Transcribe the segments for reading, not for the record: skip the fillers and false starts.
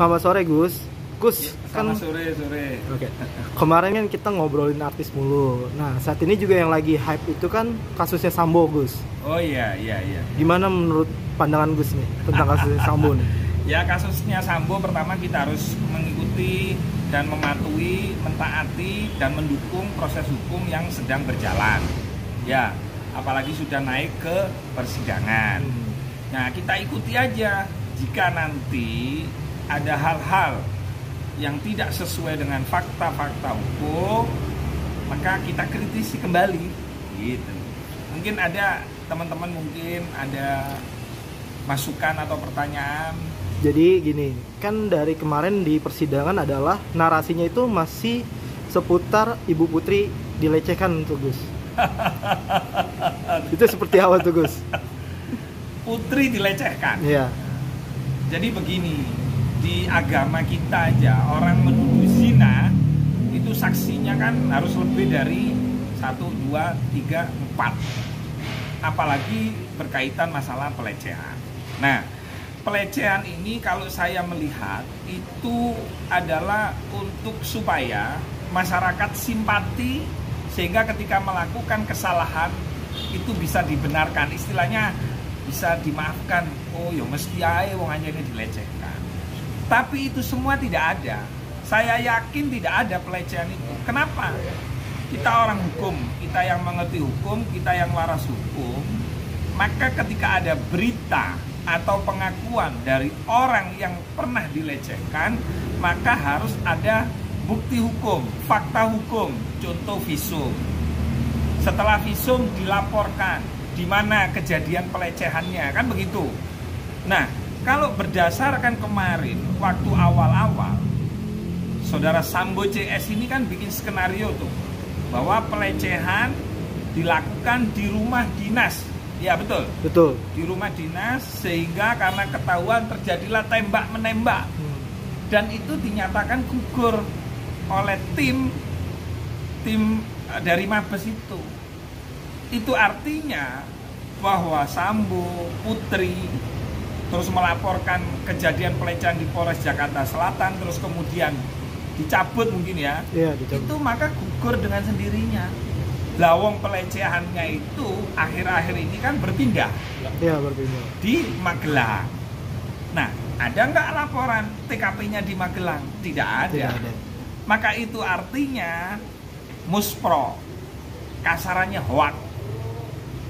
Selamat sore Gus. Gus, Selamat sore. Oke. Kemarin kan kita ngobrolin artis mulu. Nah, saat ini juga yang lagi hype itu kan kasusnya Sambo, Gus. Oh iya. Gimana menurut pandangan Gus nih tentang kasusnya Sambo nih? Ya, kasusnya Sambo pertama kita harus mengikuti dan mematuhi, mentaati dan mendukung proses hukum yang sedang berjalan. Ya, apalagi sudah naik ke persidangan. Nah, kita ikuti aja. Jika nanti ada hal-hal yang tidak sesuai dengan fakta-fakta hukum, maka kita kritisi kembali gitu. Mungkin ada teman-teman mungkin ada masukan atau pertanyaan. Jadi gini, kan dari kemarin di persidangan adalah narasinya itu masih seputar Ibu Putri dilecehkan tuh Gus. Itu seperti apa tuh Gus? Putri dilecehkan. Iya. Jadi begini, di agama kita aja orang menuduh zina itu saksinya kan harus lebih dari 1, 2, 3, 4. Apalagi berkaitan masalah pelecehan. Nah, pelecehan ini kalau saya melihat itu adalah untuk supaya masyarakat simpati sehingga ketika melakukan kesalahan itu bisa dibenarkan, istilahnya bisa dimaafkan. Oh ya mesti aja wong hanya ini dilecehkan. Tapi itu semua tidak ada. Saya yakin tidak ada pelecehan itu. Kenapa? Kita orang hukum, kita yang mengerti hukum, kita yang waras hukum. Maka ketika ada berita atau pengakuan dari orang yang pernah dilecehkan, maka harus ada bukti hukum, fakta hukum, contoh visum. Setelah visum dilaporkan di mana kejadian pelecehannya, kan begitu. Nah, kalau berdasarkan kemarin waktu awal-awal, saudara Sambo CS ini kan bikin skenario tuh bahwa pelecehan dilakukan di rumah dinas. Ya betul. Betul. Di rumah dinas sehingga karena ketahuan terjadilah tembak menembak. Dan itu dinyatakan gugur oleh tim dari Mabes itu. Itu artinya bahwa Sambo, Putri terus melaporkan kejadian pelecehan di Polres Jakarta Selatan, terus kemudian dicabut mungkin ya. Iya, dicabut. Itu maka gugur dengan sendirinya. Lawong pelecehannya itu akhir-akhir ini kan berpindah. Iya, berpindah. Di Magelang. Nah, ada nggak laporan TKP-nya di Magelang? Tidak ada. Tidak ada. Maka itu artinya muspro, kasarannya hoak.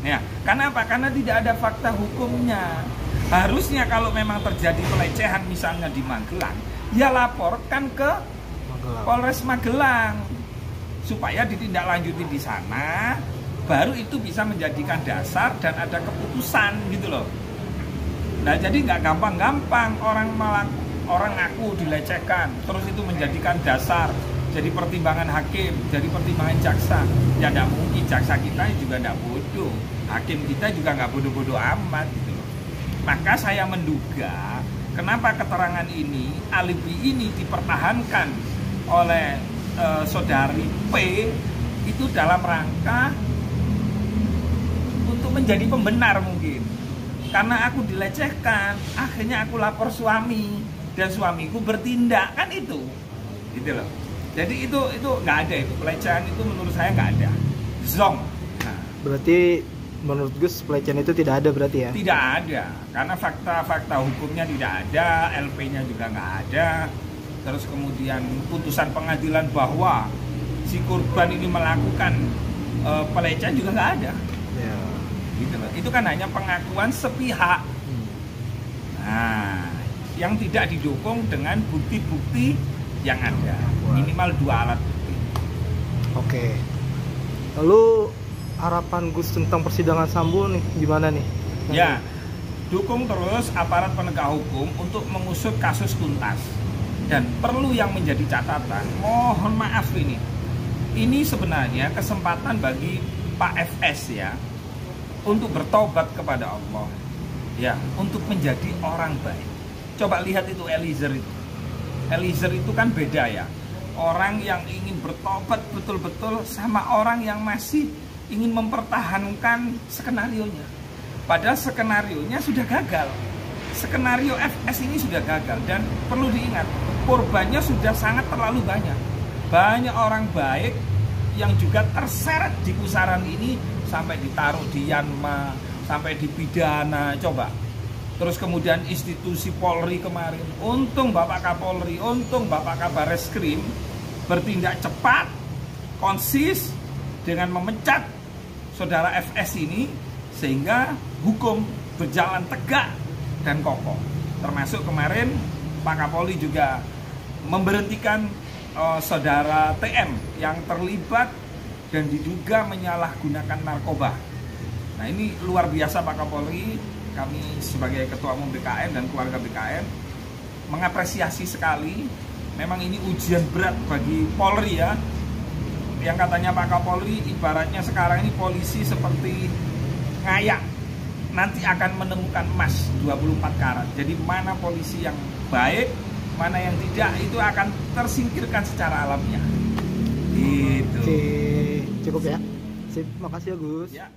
Ya, karena apa? Karena tidak ada fakta hukumnya. Harusnya kalau memang terjadi pelecehan misalnya di Magelang, ya laporkan ke Polres Magelang supaya ditindaklanjuti di sana, baru itu bisa menjadikan dasar dan ada keputusan gitu loh. Nah, jadi nggak gampang-gampang orang ngaku dilecehkan, terus itu menjadikan dasar jadi pertimbangan hakim, jadi pertimbangan jaksa. Ya tidak mungkin, jaksa kita juga tidak bodoh, hakim kita juga nggak bodoh-bodoh amat gitu loh. Maka saya menduga kenapa keterangan ini, alibi ini dipertahankan oleh saudari P itu dalam rangka untuk menjadi pembenar mungkin. Karena aku dilecehkan, akhirnya aku lapor suami dan suamiku bertindak, kan itu. Gitu loh. Jadi itu nggak ada, itu pelecehan itu menurut saya nggak ada. Zong. Nah, berarti menurut Gus pelecehan itu tidak ada berarti ya? Tidak ada, karena fakta-fakta hukumnya tidak ada, LP-nya juga nggak ada. Terus kemudian putusan pengadilan bahwa si korban ini melakukan pelecehan juga nggak ada. Ya. Gitu loh. Itu kan hanya pengakuan sepihak. Nah, yang tidak didukung dengan bukti-bukti yang ada. Minimal 2 alat bukti. Oke. Lalu harapan Gus tentang persidangan Sambo nih gimana nih? Ya, dukung terus aparat penegak hukum untuk mengusut kasus tuntas. Dan perlu yang menjadi catatan, mohon maaf ini sebenarnya kesempatan bagi Pak FS ya untuk bertobat kepada Allah, ya, untuk menjadi orang baik. Coba lihat itu Eliezer itu. Eliezer itu kan beda ya. Orang yang ingin bertobat betul-betul sama orang yang masih ingin mempertahankan skenarionya. Padahal skenarionya sudah gagal. skenario FS ini sudah gagal dan perlu diingat korbannya sudah sangat terlalu banyak. Banyak orang baik yang juga terseret di pusaran ini sampai ditaruh di Yanma, sampai dipidana, coba. Terus kemudian institusi Polri kemarin, untung Bapak Kapolri, untung Bapak Kabar Reskrim bertindak cepat, konsis dengan memecat saudara FS ini sehingga hukum berjalan tegak dan kokoh. Termasuk kemarin Pak Kapolri juga memberhentikan saudara TM yang terlibat dan diduga menyalahgunakan narkoba. Nah ini luar biasa Pak Kapolri. Kami sebagai Ketua Umum BKN dan keluarga BKN mengapresiasi sekali. Memang ini ujian berat bagi Polri ya. Yang katanya Pak Kapolri ibaratnya sekarang ini polisi seperti ngayak. Nanti akan menemukan emas 24 karat. Jadi mana polisi yang baik, mana yang tidak, itu akan tersingkirkan secara alamiah. Gitu. Oke, cukup ya. Sip, makasih ya Gus. Ya.